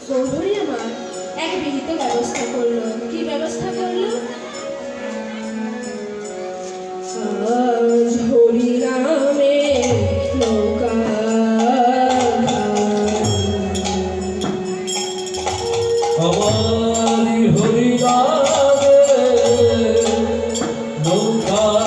গৌরী আমার এক বিহিত ব্যবস্থা করলো। কি ব্যবস্থা করলো? আজ হরি নামে নৌকা हमारी हरि नामे नौका